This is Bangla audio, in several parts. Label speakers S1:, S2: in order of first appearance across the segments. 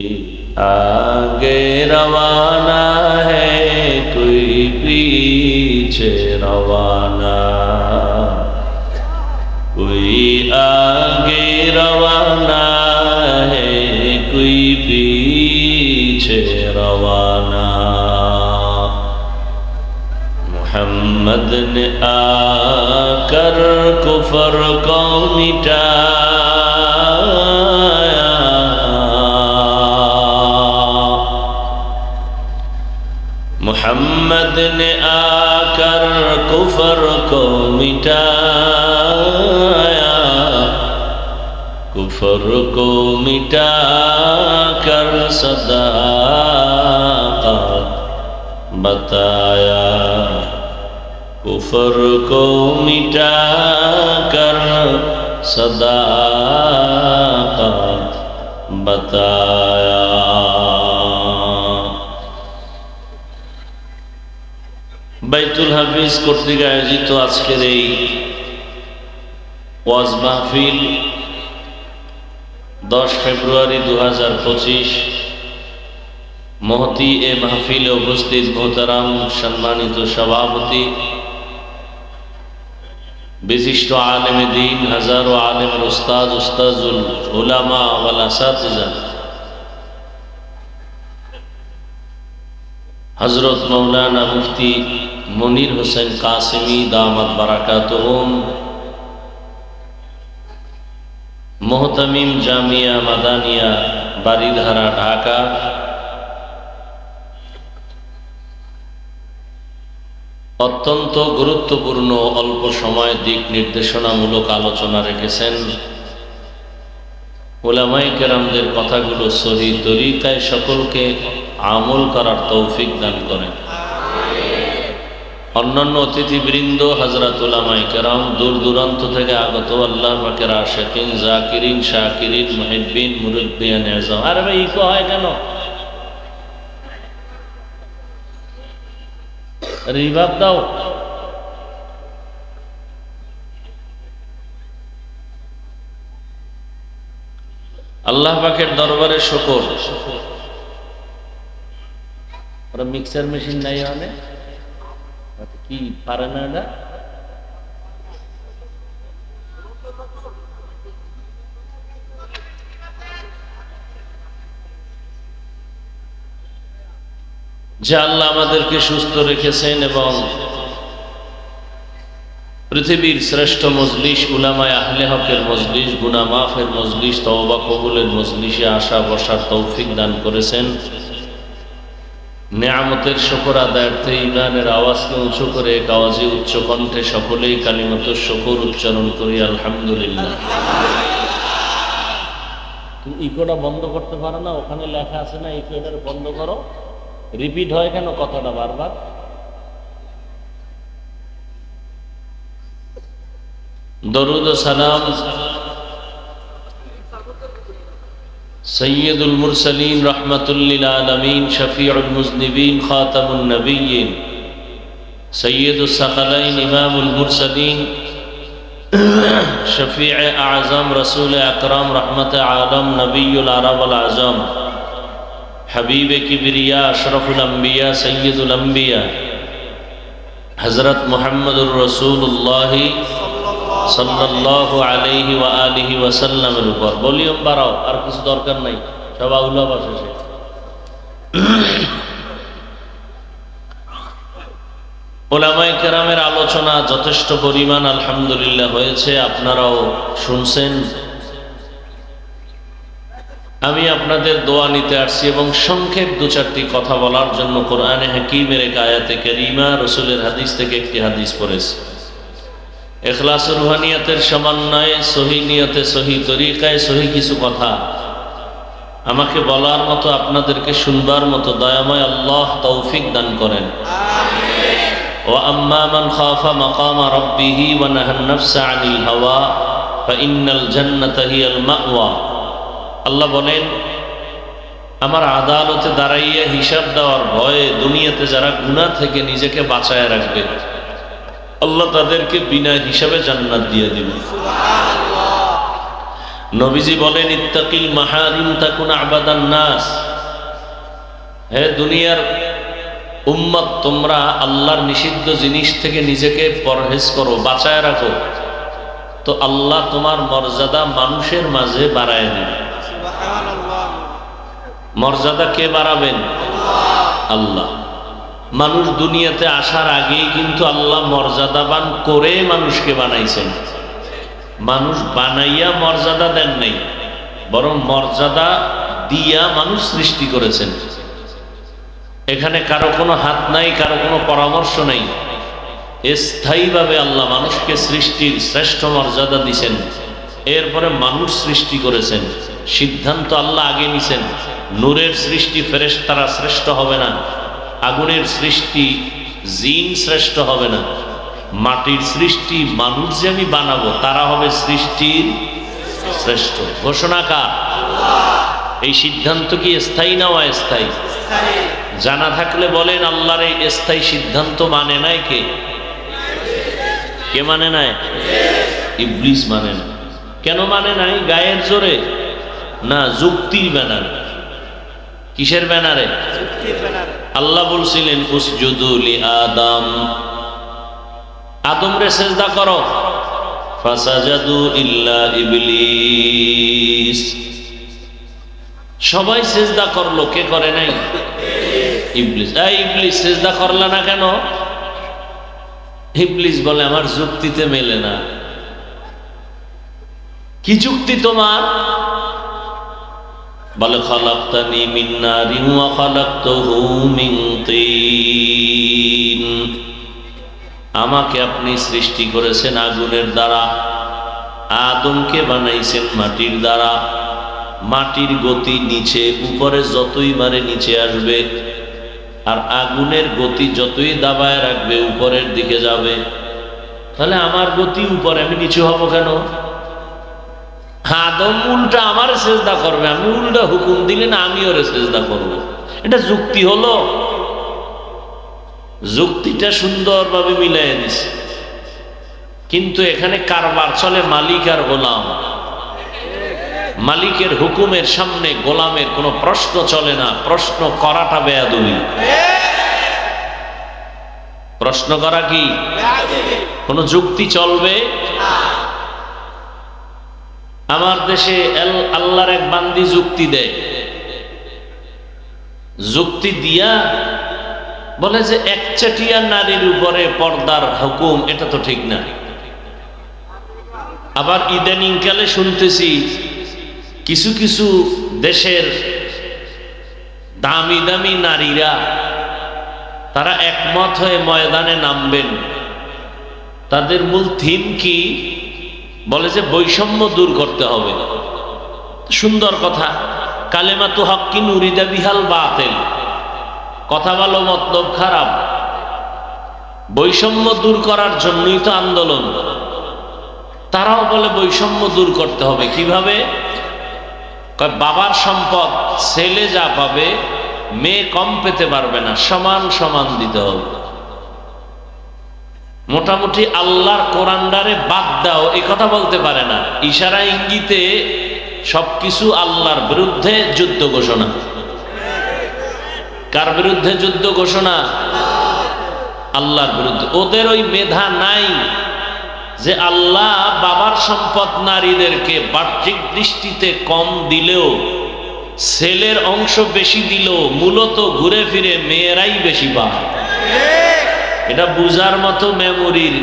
S1: आगे रवाना है कोई पीछे रवाना, कोई आगे रवाना है कोई पीछे रवाना। मोहम्मद ने आकर कुफर को मिटाया, मोहम्मद ने आकर कुफर को मिटाया, कुफर को मिटाकर सदाकत बताया, कुफर को मिटाकर सदाकत बताया। বাইতুল হাফিজ কর্তৃক আয়োজিত আজকের এই ওয়াজ মাহফিল 10 ফেব্রুয়ারি 2025 মহতি এ মাহফিলে উপস্থিত মোহতারাম সম্মানিত সভাপতি, বিশিষ্ট আলেম দ্বীন, হাজারো আলেমের উস্তাদ, উস্তাজুল উলামা ওয়াল আসাতিজা, হযরত মাওলানা মুফতি মনির হোসেন কাসেমি দামাত বারাকাতুহুম, মোহতামিম জামিয়া মাদানিয়া বারিধারা ঢাকা, অত্যন্ত গুরুত্বপূর্ণ অল্প সময় দিক নির্দেশনামূলক আলোচনা রেখেছেন। উলামায়ে কেরামদের কথাগুলো সহি তরিকায় সকলকে আমল করার তৌফিক দান করেন। অন্যান্য অতিথিবৃন্দ, হযরত উলামায়ে কেরাম, দূর দূরান্ত থেকে আগত আল্লাহ পাকের আশিকিন, জাকিরিন, শাকিরিন, মুহিব্বিন, মুরিদ্দিয়ান আযম। আরে ভাই ইকো হয় কেন? রিভাব দাও। আল্লাহ পাকের দরবারে শুকর। ওরা মিক্সার মেশিন নাই মানে কি পারে না এটা? যে আল্লাহ আমাদেরকে সুস্থ রেখেছেন এবং পৃথিবীর শ্রেষ্ঠ মজলিস, উলামায়ে আহলে হকের মজলিস, গুনাহ মাফের মজলিস, তওবা কবুলের মজলিসে আসা বসার তৌফিক দান করেছেন। নেয়ামতের শুকর আদায়ার্থে ঈমানের আওয়াজকে উঁচু করে এক আওয়াজে উচ্চ কণ্ঠে সকলেই কালিমাতুশ শুকর উচ্চারণ করি আলহামদুলিল্লাহ। তুমি ইকোটা বন্ধ করতে পারো না? ওখানে লেখা আছে না ইকোটা বন্ধ করো। রিপিট হয় কেন কথাটা বারবার? দরুদ ও সালাম সৈয়দুল মুরসালিন, রাহমাতুল লিল আলামিন, শফিউল মুজনিবিন, খাতামুন নবিয়্যিন, সৈয়দুস সাকালাইন, ইমামুল মুরসালিন, শফিয়ে আযম, রাসূল আকরাম, রহমতে আলম, নবিয়ুল আরব আল আযম, হাবিবে কিবরিয়া, আশরাফুল আম্বিয়া, সৈয়দুল আম্বিয়া, হযরত মুহাম্মদুর রাসূলুল্লাহ সাল্লাল্লাহু আলাইহি ওয়া আলিহি ওয়াসাল্লামের উপর। ভলিউম বাড়াও, আর কিছু দরকার নাই, সব আউলা বসেছে। উলামায়ে কেরামের আলোচনা যথেষ্ট পরিমাণ আলহামদুলিল্লাহ হয়েছে, আপনারাও শুনছেন। আমি আপনাদের দোয়া নিতে আসছি এবং সংক্ষেপ দু চারটি কথা বলার জন্য কোরআনে হাকীমের এক আয়াতে কারীমা, রাসূলের হাদিস থেকে একটি হাদিস পড়েছি। ইখলাস ও রুহানিয়াতের সমন্বয়ে সহি নিয়তে, সহি তরিকায়, সহি কিছু কথা আমাকে বলার মতো, আপনাদেরকে শুনবার মতো দয়াময় আল্লাহ তৌফিক দান করেন। আমিন। ওয়া আম্মা মান খাফা মাকামা রাব্বিহি ওয়া নাহান নাফসা আনিল হাওয়া ফাইন্নাল জান্নাতা হিয়াল মাওয়া। আল্লাহ বলেন, আমার আদালতে দাঁড়াইয়া হিসাব দেওয়ার ভয়ে দুনিয়াতে যারা গুনাহ থেকে নিজেকে বাঁচায় রাখবে, আল্লাহ তাদেরকে বিনা হিসাবে জান্নাত দিয়ে দিবেন। নবীজি বলেন, ইত্তাকিল মাহারিম তাকুন আবাদান নাস। হে দুনিয়ার উম্মত, তোমরা আল্লাহর নিষিদ্ধ জিনিস থেকে নিজেকে পরহেজ করো, বাঁচায় রাখো, তো আল্লাহ তোমার মর্যাদা মানুষের মাঝে বাড়ায় দিবে। মর্যাদা কে বাড়াবেন? আল্লাহ। মানুষ দুনিয়াতে আসার আগেই কিন্তু আল্লাহ মর্যাদাবান করে মানুষকে বানাইছেন। মানুষ বানাইয়া মর্যাদা দেন নাই, বরং মর্যাদা দিয়া মানুষ সৃষ্টি করেছেন। এখানে কারো কোনো হাত নাই, কারো কোনো পরামর্শ নাই। স্থায়ীভাবে আল্লাহ মানুষকে সৃষ্টির শ্রেষ্ঠ মর্যাদা দিছেন, এরপরে মানুষ সৃষ্টি করেছেন। সিদ্ধান্ত আল্লাহ আগে নিছেন, নূরের সৃষ্টি ফেরেশতারা শ্রেষ্ঠ হবে না, আগুনের সৃষ্টি জিন শ্রেষ্ঠ হবে না, মাটির সৃষ্টি মানুষ যে আমি বানাবো তারা হবে সৃষ্টির শ্রেষ্ঠ। ঘোষণা কার? এই সিদ্ধান্ত কি স্থায়ী না অস্থায়ী? জানা থাকলে বলেন, আল্লাহর এই স্থায়ী সিদ্ধান্ত মানে নাই কে? কে মানে নাই? ইবলিস মানে না। কেন মানে নাই? গায়ের জোরে না, যুক্তির ব্যানারে। কিসের ব্যানারে? আল্লাহ বলছিলেন, উসজুদু লি আদম, আদম রে সেজদা করো। ফাসাজাদু ইল্লা ইবলিস, সবাই সেজদা করলো, কে করে নাই? ইবলিস। এই ইবলিস, সেজদা করলা না কেন? ইবলিস বলে, আমার যুক্তিতে মেলে না। কি যুক্তি তোমার? বলে, খালাকতানি মিন নারিন ওয়া খালাকতাহু মিন তিন, আমাকে আপনি সৃষ্টি করেছেন আগুনের দ্বারা, আদমকে বানাইছেন মাটির দ্বারা। মাটির গতি নিচে, উপরে যতই মারে নিচে আসবে, আর আগুনের গতি যতই দাবায় রাখবে উপরের দিকে যাবে। তাহলে আমার গতি উপরে, আমি নিচু হব কেন? আদম উল্টা আমার সেজদা করবে, আমি উল্টা হুকুম দিলেন আমি ওরে সেজদা করব। এটা যুক্তি হলো? যুক্তিটা সুন্দরভাবে মিলাই দিছে, কিন্তু এখানে কারবার চলে মালিক আর গোলাম। মালিকের হুকুমের সামনে গোলামের কোনো প্রশ্ন চলে না। প্রশ্ন করাটা বেয়াদবি। প্রশ্ন করা কি? কোনো যুক্তি চলবে? আমার দেশে আল্লাহর এক বান্দি যুক্তি দেয়, যুক্তি দিয়া বলে যে একচাটিয়া নারীর উপরে পর্দার হুকুম, এটা তো ঠিক না। আবার ইদানিং কালে শুনতেছি কিছু কিছু দেশের দামি দামি নারীরা তারা একমত হয়ে ময়দানে নামবেন। তাদের মূল থিম কি? বলে যে বৈষম্য দূর করতে হবে। সুন্দর কথা, কালেমাতু হাক্কিন উরিদা বিহাল বাতিল, কথা ভালো মতলব খারাপ। বৈষম্য দূর করার জন্যই তো আন্দোলন। তারাও বলে বৈষম্য দূর করতে হবে। কিভাবে? বাবার সম্পদ ছেলে যা পাবে মেয়ে কম পেতে পারবে না, সমান সমান দিতে হবে। মোটামুটি আল্লাহর কোরআনদারে বাদ দাও এই কথা বলতে পারে না, ইশারা ইঙ্গিতে সবকিছু আল্লাহর বিরুদ্ধে যুদ্ধ ঘোষণা। কার বিরুদ্ধে যুদ্ধ ঘোষণা? আল্লাহর বিরুদ্ধে। ওদের ওই মেধা নাই যে আল্লাহ বাবার সম্পদ নারীদেরকে বাহ্যিক দৃষ্টিতে কম দিলেও, ছেলের অংশ বেশি দিলেও মূলত ঘুরে ফিরে মেয়েরাই বেশি পায়। এটা বুঝার মতো মেমোরির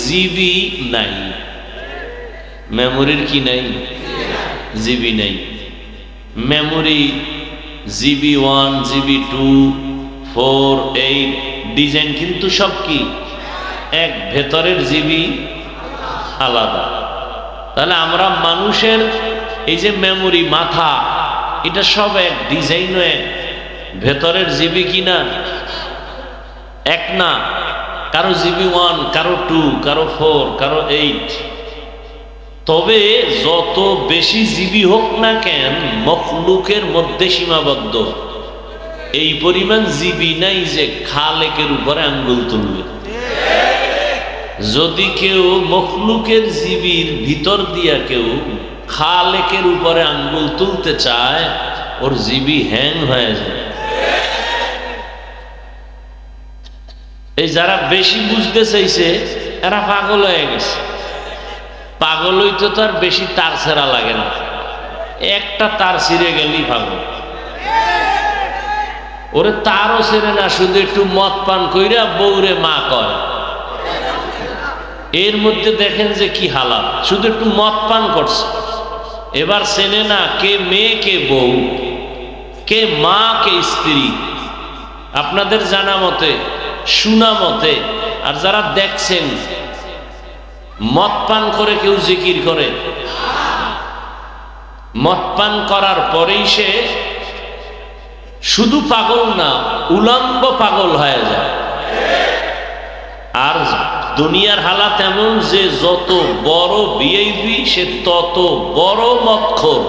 S1: জিবি নাই। মেমোরির কি নাই? জিবি নাই। মেমোরি জিবি 1, জিবি 2, 4, 8 ডিজাইন কিন্তু সব কি এক, ভেতরের জিবি আলাদা। তাহলে আমরা মানুষের এই যে মেমোরি মাথা, এটা সব এক, ডিজাইনও এক, ভেতরের জিবি কিনা এক না। কারো জিবি 1, কারো 2, কারো 4, কারো 8। তবে যত বেশি জিবি হোক না কেন, মখলুকের মধ্যে সীমাবদ্ধ। এই পরিমাণ জিবি নাই যে খালেকের উপরে আঙ্গুল তুলবে। যদি কেউ মখলুকের জিবির ভিতর দিয়া কেউ খালেকের উপরে আঙ্গুল তুলতে চায়, ওর জিবি হ্যাং হয়ে যায়। এই যারা বেশি বুঝতে চাইছে এরা পাগল হয়ে গেছে। পাগল হইতে তো আর বেশি তার ছেঁড়া লাগে না, একটা তার ছিঁড়ে গেলেই পাগল। ওরে তারও ছেড়ে না, শুধু একটু মদ পান কইরা বউরে মা কয়। এর মধ্যে দেখেন যে কি হালাত, শুধু একটু মদ পান করছে, এবার চেনে না কে মেয়ে কে বউ, কে মা কে স্ত্রী। আপনাদের জানা মতে, শোনা মতে, আর যারা দেখছেন, মদ পান করে কেউ জিকির করে, মদ পান করার পরেই সে শুধু পাগল না, উলম্ব পাগল হয়ে যায়। আর দুনিয়ার হালাত এমন যে যত বড় ভিআইপি সে তত বড় মদখোর।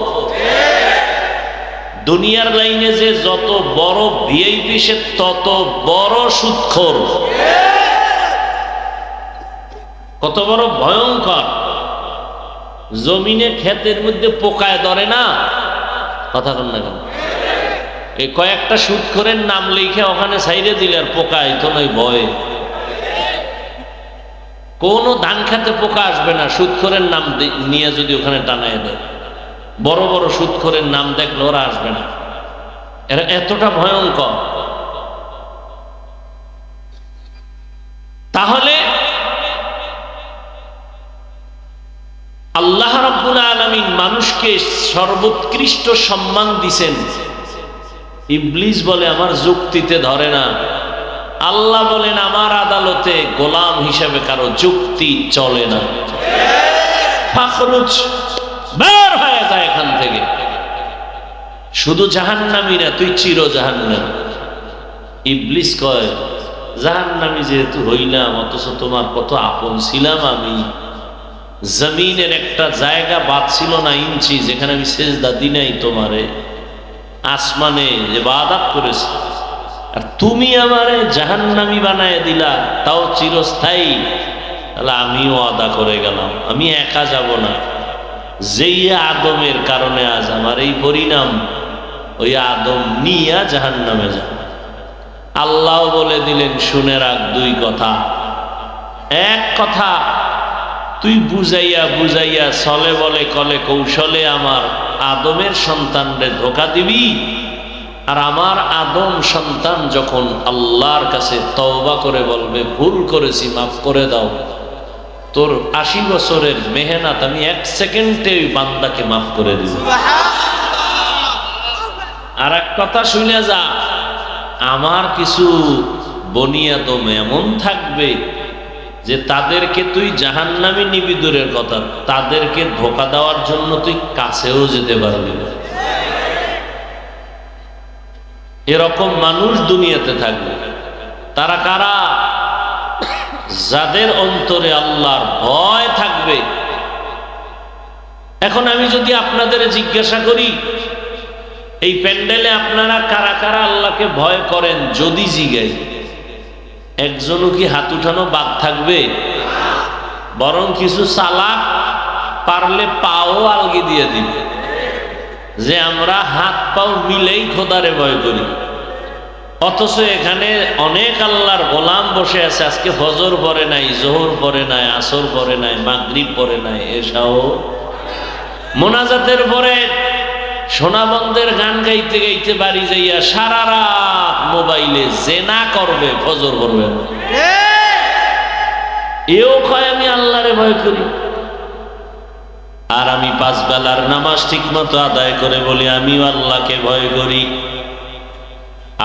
S1: দুনিয়ার লাইনে যে যত বড় ভিআইপি সে তত বড় সুদখোর। কত বড় ভয়ঙ্কর! জমিনে ক্ষেতের মধ্যে পোকায় ধরে না, কথা কন না কেন? এই কয়েকটা সুদখোরের নাম লিখে ওখানে ছাইড়ে দিলে আর পোকায় তো নয় ভয়ে। কোনো ধান খেতে পোকা আসবে না সুদখোরের নাম নিয়ে যদি ওখানে টানায় দেয়। বড় বড় সুদখোরের নাম দেখলে ওরা আসবে না, এরা এতটা ভয়ঙ্কর। তাহলে আল্লাহ রাব্বুল আলামিন মানুষকে সর্বোৎকৃষ্ট সম্মান দিছেন। ইবলিস বলে আমার যুক্তিতে ধরে না। আল্লাহ বলেন আমার আদালতে গোলাম হিসেবে কারো যুক্তি চলে না। ফাখরুজ, বের হয়ে যায় এখান থেকে। শুধু জাহান্নামী না, তুই চির জাহান্নামী। ইবলিস কয় জাহান্নামী যেহেতু হইলাম, অথচ তোমার কত আপন ছিলাম আমি। জমিনের একটা জায়গা বাদ ছিল না ইঞ্চি যেখানে আমি সেজদা দিই নাই তোমারে। আসমানে ইবাদত করেছি, আর তুমি আমারে জাহান্নামী বানায় দিলা, তাও চিরস্থায়ী। তাহলে আমিও আদা করে গেলাম, আমি একা যাব না। যেই আদমের কারণে আজ আমার এই পরিণাম, ওই আদম নিয়া জাহান্নামে যাব। আল্লাহ বলে দিলেন শুনে রাখ দুই কথা। এক কথা, তুই বুঝাইয়া বুঝাইয়া ছলে বলে কলে কৌশলে আমার আদমের সন্তানরে ধোঁকা দিবি, আর আমার আদম সন্তান যখন আল্লাহর কাছে তওবা করে বলবে ভুল করেছি মাফ করে দাও, তোর 80 বছরের মেহনত আমি 1 সেকেন্ডে ওই বান্দাকে মাফ করে দিব। আর এক কথা শুনে যা, আমার কিছু বনি আদম এমন থাকবে যে তাদেরকে তুই জাহান্নামী নিবি দূরের কথা, তাদেরকে ধোঁকা দেওয়ার জন্য তুই কাছেও যেতে পারবি না। এরকম মানুষ দুনিয়াতে থাকবে। তারা কারা? যাদের অন্তরে আল্লাহর ভয় থাকবে। এখন আমি যদি আপনাদের জিজ্ঞাসা করি, এই প্যান্ডেলে আপনারা কারা কারা আল্লাহকে ভয় করেন, যদি জিগাই, একজনও কি হাত উঠানো বাদ থাকবে? বরং কিছু চালাক পারলে পাও আলগি দিয়ে দিবে যে আমরা হাত পাও মিলেই খোদারে ভয় করি। অথচ এখানে অনেক আল্লাহর গোলাম বসে আছে, আজকে ফজর পড়ে নাই, জোহর পড়ে নাই, আসর পড়ে নাই, মাগরিব পড়ে নাই, এশাও মোনাজাতের পরে সোনাবন্দের গান গাইতে গাইতে বাড়ি যাইয়া সারা রাত মোবাইলে জেনা করবে, ফজর করবে। এও কয় আমি আল্লাহরে ভয় করি। আর আমি 5 বেলার নামাজ ঠিক মতো আদায় করে বলি আমিও আল্লাহকে ভয় করি।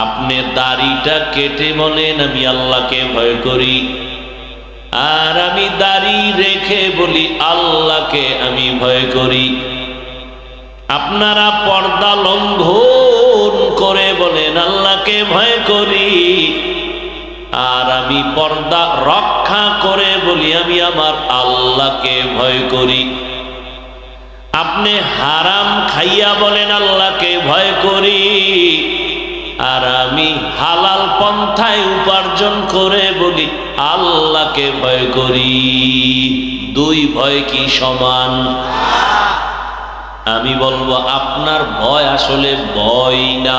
S1: আপনি দাড়িটা কেটে বলেন আমি আল্লাহকে ভয় করি, আর আমি দাড়ি রেখে বলি আল্লাহকে আমি ভয় করি। আপনারা পর্দা লঙ্ঘন করে বলেন আল্লাহকে ভয় করি, আর আমি পর্দা রক্ষা করে বলি আমি আমার আল্লাহকে ভয় করি। আপনি হারাম খাইয়া বলেন আল্লাহকে ভয় করি, আর আমি হালাল পন্থায় উপার্জন করে বলি আল্লাহকে ভয় করি। দুই ভয় কি সমান? আমি বলবো আপনার ভয় আসলে ভয় না।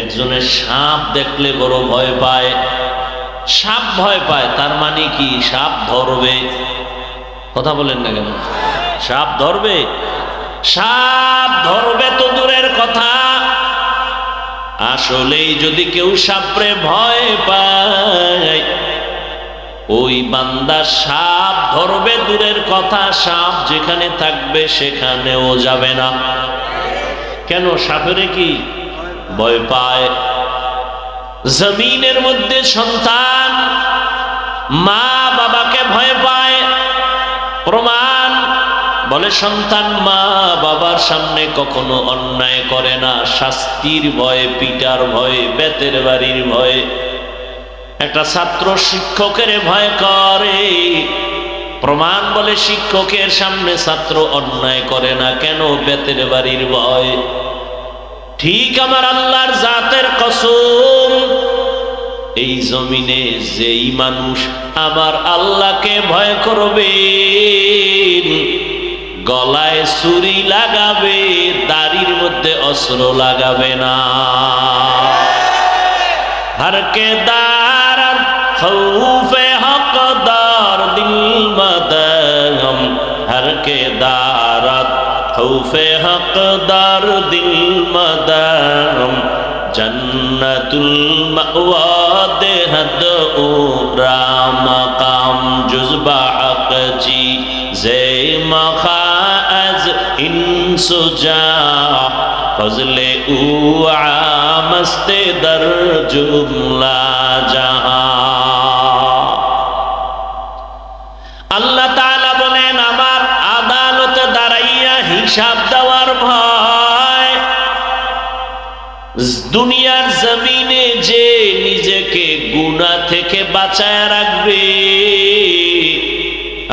S1: একজনের সাপ দেখলে বড় ভয় পায়, সাপ ভয় পায়, তার মানে কি সাপ ধরবে? কথা বলেন না কেন? সাপ ধরবে? সাপ ধরবে তো দূরের কথা, আসলেই যদি কেউ সাপরে ভয় পায়, ওই বান্দা সাপ ধরবে দূরের কথা, সাপ যেখানে থাকবে সেখানেও যাবে না। কেন? সাপেরে কি ভয় পায়। জমিনের মধ্যে সন্তান মা বাবাকে ভয় পায়, প্রমাণ বলে সন্তান মা বাবার সামনে কখনো অন্যায় করে না, শাস্তির ভয়ে, পিটার ভয়ে, বেতের বাড়ির ভয়ে। একটা ছাত্র শিক্ষকের ভয় করে, প্রমাণ বলে শিক্ষকের সামনে ছাত্র অন্যায় করে না, কেন? বেতের বাড়ির ভয়। ঠিক আমার আল্লাহর জাতের কসম, এই জমিনে যেই মানুষ আমার আল্লাহকে ভয় করবে, গলায় ছুরি লাগাবে, দাড়ির মধ্যে অস্ত্র লাগাবে না। हर के दारत खौफे हकदार दिल मदगम, हर के दारत खौफे हकदार दिल मदगम, जन्नतुल मअवा देहद उरा मकाम जुज़बा हक जी जे मखाज इंसुजा फजले उआ मस्ते दर जुमला जहां। আল্লাহ তাআলা বলেন আমার আদালতে দাঁড়াইয়া হিসাব দেওয়ার ভয়। দুনিয়ার জমিনে যে নিজেকে গুনাহ থেকে বাঁচায় রাখবে,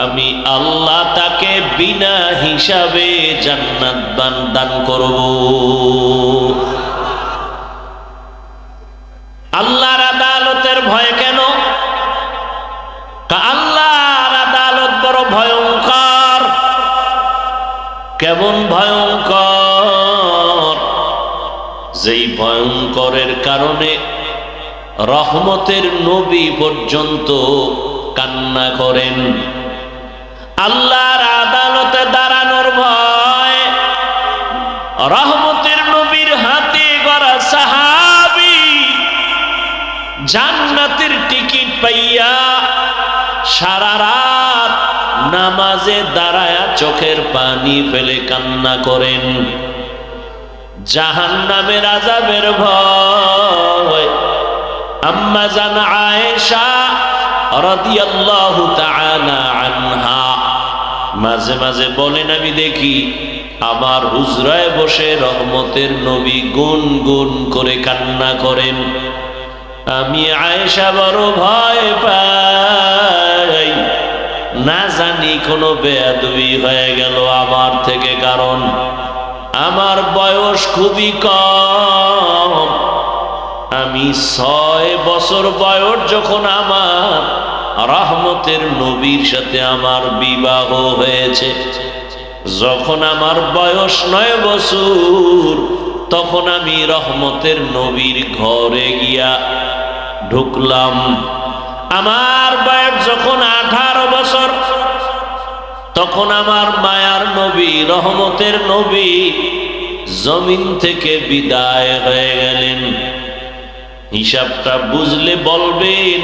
S1: আমি আল্লাহ তাকে বিনা হিসাবে জান্নাত দান করব। আল্লাহর আদালতের ভয় কেন? আল্লাহর আদালত বড় ভয়ঙ্কর। কেমন ভয়ঙ্কর? যেই ভয়ঙ্করের কারণে রহমতের নবী পর্যন্ত কান্না করেন। আল্লাহর আদালতে দাঁড়ানোর ভয়। রহমতের নবীর হাতে গড়া সাহাবী জান্নাতের টিকিট পাইয়া সারা রাত নামাজে দাঁড়ায়া চোখের পানি ফেলে কান্না করেন। জাহান্নামের আযাবের ভয়। আম্মা জান আয়েশা রাদিয়াল্লাহু তাআলা আনহা মাঝে মাঝে বলেন, আমি দেখি আমার হুজরায় বসে রহমতের নবী গুনগুন করে কান্না করেন। আমি আয়েশা বড় ভয় পাই, না জানি কোনো বেয়াদবি হয়ে গেল আমার থেকে, কারণ আমার বয়স খুবই কম। আমি 6 বছর বয়স যখন আমার রহমতের নবীর সাথে আমার বিবাহ হয়েছে, যখন আমার বয়স 9 বছর তখন আমি রহমতের নবীর ঘরে গিয়া ঢুকলাম। আমার বয়স যখন 18 বছর তখন আমার মায়ার নবী রহমতের নবী জমিন থেকে বিদায় হয়ে গেলেন। হিসাবটা বুঝলে বলবেন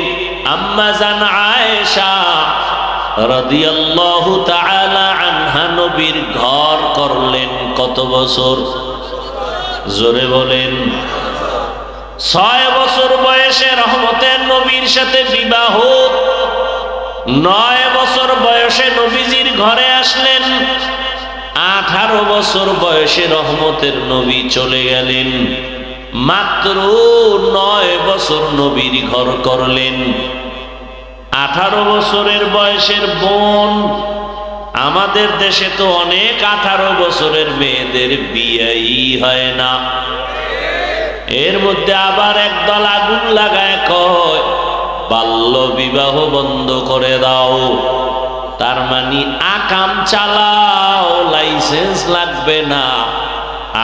S1: আম্মা জান আয়েশা রাদিয়াল্লাহু তাআলা আনহা নবীর ঘর করলেন কত বছর? জোরে বলেন। 6 বছর বয়সে রহমতের নবীর সাথে বিবাহ, 9 বছর বয়সে নবীজির ঘরে আসলেন, 18 বছর বয়সে রহমতের নবী চলে গেলেন। মাত্র 9 বছর নবীর ঘর করলেন। 18 বছরের বয়সের বোন, আমাদের দেশে তো অনেক 18 বছরের মেয়েদের বিয়েই হয় না। এর মধ্যে আবার একদল আগুন লাগায় কয় বাল্য বিবাহ বন্ধ করে দাও। তার মানে আকাম চালাও, লাইসেন্স লাগবে না।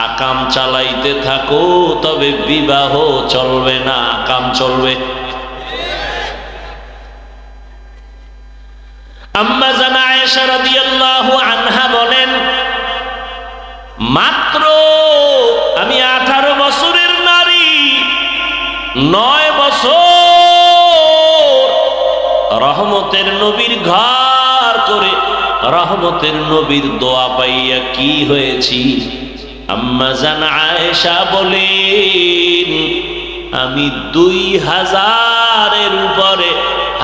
S1: আকাম চালাইতে থাকো, তবে বিবাহ চলবে না, আকাম চলবে। আম্মা জান আয়েশা রাদিয়াল্লাহু আনহা বলেন, মাত্র আমি 18 বছরের নারী, 9 বছর রহমতের নবীর ঘর করে রহমতের নবীর দোয়া পাইয়া কি হয়েছি। আম্মা জান আয়েশা বলেন, আমি 2000-এর উপরে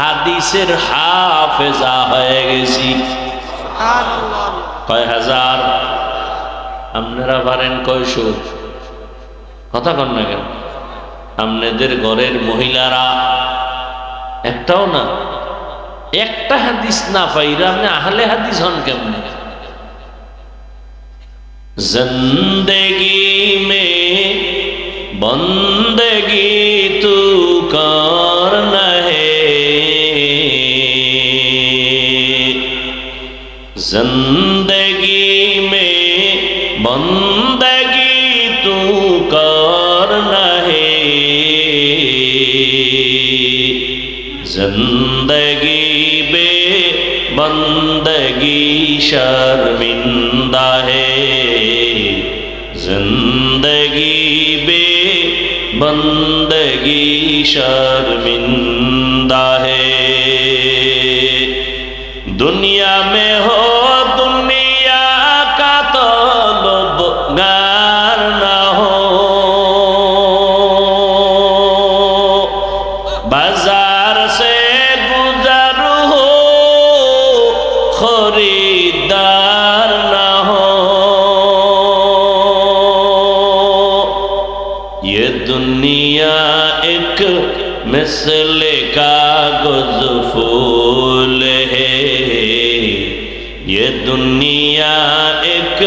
S1: হাদিসের হাফেজা হয়ে গেছি। কয় হাজার? আপনারা পারেন কয়শো? কথা কন না কেন? আপনাদের ঘরের মহিলারা একটাও না, একটা হাদিস না পাইরা আপনি আহলে হাদিস হন কেমনে? জিন্দেগি মে বন্দেগি তু করনা হে, जिंदगी में बंदगी तू करना है, जिंदगी बे बंदगी शर्मिंदा है, जिंदगी बे बंदगी शर्मिंदा है। दुनिया में हो दुनिया का तलबगार ना हो, बाजार से गुजर हो खरीदार ना हो, ये दुनिया एक मिसले कागज फूल है, ये दुनिया एक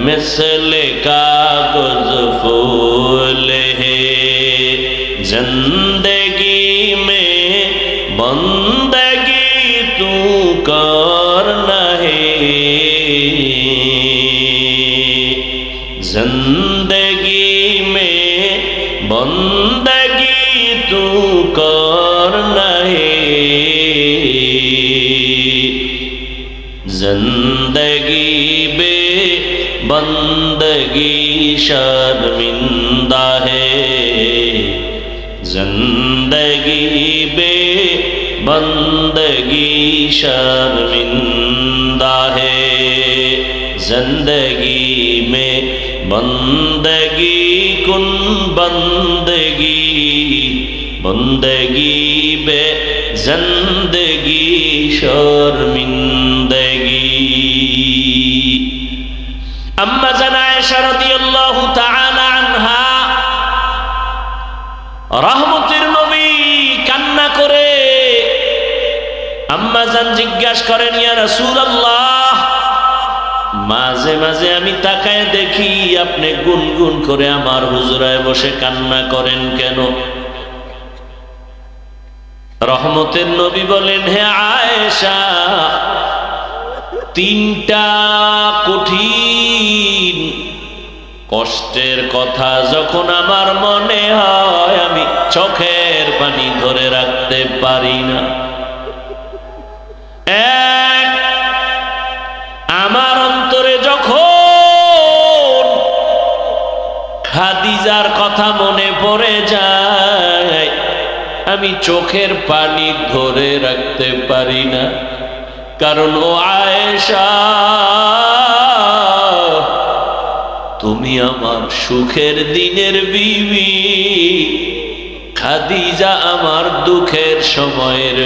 S1: मिसले कागज फूल है, जिंदगी में बंदगी तू करना है, जिंदगी में बंदगी तू करना है, जिंदगी बे बंदगी शर्मिंदा है, जिंदगी बे बंदगी शर्मिंदा है, जिंदगी में बंदगी कुन बंदगी, बंदगी बे जिंदगी शर्मिंदगी। अम्मा जान आयशा रादियाल्लाहु ताआला आनहा रहमतेर नबी কান্না করে আম্মা জান জিজ্ঞাসা করেন, ইয়া রাসূলুল্লাহ, মাঝে মাঝে আমি তাকায় দেখি আপনি গুনগুন করে আমার হুজরায় বসে কান্না করেন কেন? রহমতের নবী বলেন, হে আয়েশা, 3টা কঠিন কষ্টের কথা যখন আমার মনে হয়, আমি চোখের পানি ধরে রাখতে পারি না। এক, আমার অন্তরে যখন খাদিজার কথা মনে পড়ে যায়, আমি চোখের পানি ধরে রাখতে পারি না। কারণ ও আয়েশা, তুমি আমার সুখের দিনের বিবি, খাদিজা আমার দুঃখের সময়ের